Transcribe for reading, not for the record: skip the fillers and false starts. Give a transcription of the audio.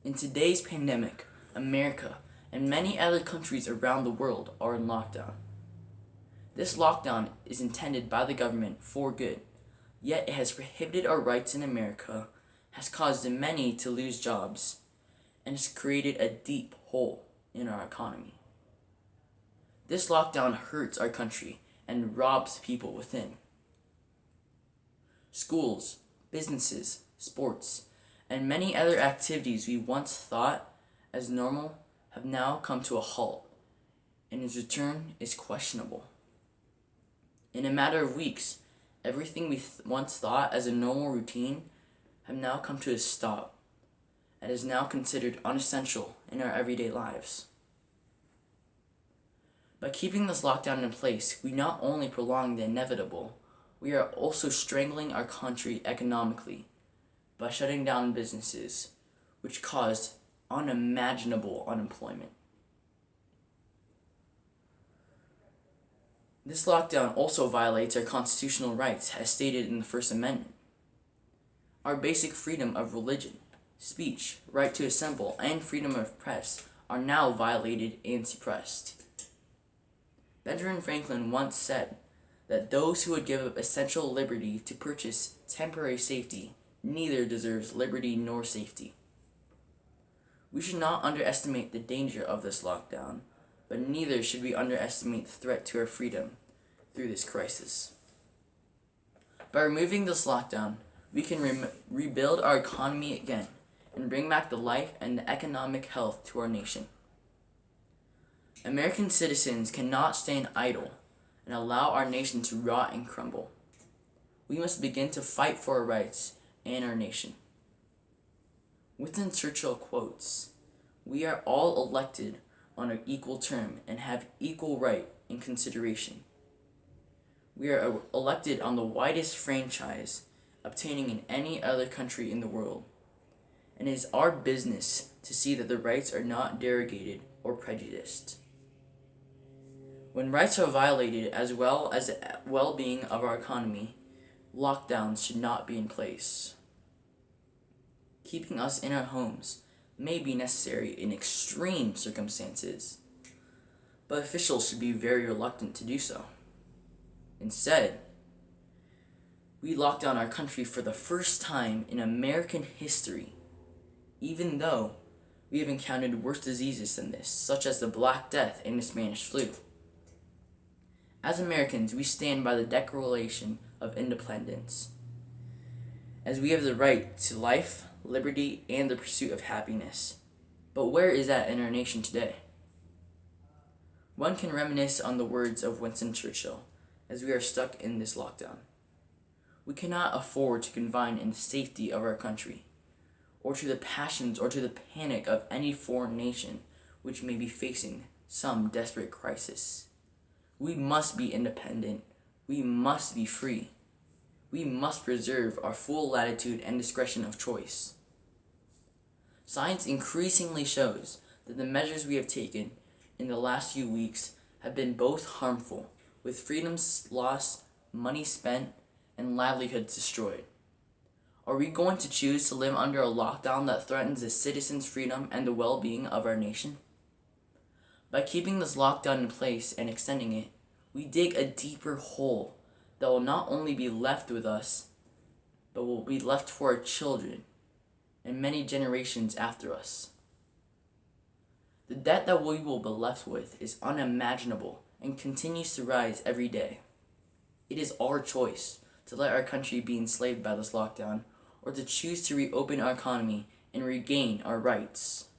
In today's pandemic, America and many other countries around the world are in lockdown. This lockdown is intended by the government for good, yet it has prohibited our rights in America, has caused many to lose jobs, and has created a deep hole in our economy. This lockdown hurts our country and robs people within. Schools, businesses, sports, and many other activities we once thought as normal have now come to a halt, and its return is questionable. In a matter of weeks, everything we once thought as a normal routine have now come to a stop and is now considered unessential in our everyday lives. By keeping this lockdown in place, we not only prolong the inevitable, we are also strangling our country economically by shutting down businesses, which caused unimaginable unemployment. This lockdown also violates our constitutional rights as stated in the First Amendment. Our basic freedom of religion, speech, right to assemble, and freedom of press are now violated and suppressed. Benjamin Franklin once said that those who would give up essential liberty to purchase temporary safety neither deserves liberty nor safety. We should not underestimate the danger of this lockdown, but neither should we underestimate the threat to our freedom through this crisis. By removing this lockdown, we can rebuild our economy again and bring back the life and the economic health to our nation. American citizens cannot stand idle and allow our nation to rot and crumble. We must begin to fight for our rights and our nation. Winston Churchill quotes, "We are all elected on an equal term and have equal right and consideration. We are elected on the widest franchise obtaining in any other country in the world, and it is our business to see that the rights are not derogated or prejudiced. When rights are violated as well as the well-being of our economy, lockdowns should not be in place. Keeping us in our homes may be necessary in extreme circumstances, but officials should be very reluctant to do so. Instead, we locked down our country for the first time in American history, even though we have encountered worse diseases than this, such as the Black Death and the Spanish flu. As Americans, we stand by the Declaration of Independence, as we have the right to life, liberty, and the pursuit of happiness. But where is that in our nation today? One can reminisce on the words of Winston Churchill as we are stuck in this lockdown. We cannot afford to confine in the safety of our country, or to the passions or to the panic of any foreign nation which may be facing some desperate crisis. We must be independent. We must be free. We must preserve our full latitude and discretion of choice. Science increasingly shows that the measures we have taken in the last few weeks have been both harmful, with freedoms lost, money spent, and livelihoods destroyed. Are we going to choose to live under a lockdown that threatens the citizens' freedom and the well-being of our nation? By keeping this lockdown in place and extending it, we dig a deeper hole that will not only be left with us, but will be left for our children and many generations after us. The debt that we will be left with is unimaginable and continues to rise every day. It is our choice to let our country be enslaved by this lockdown, or to choose to reopen our economy and regain our rights.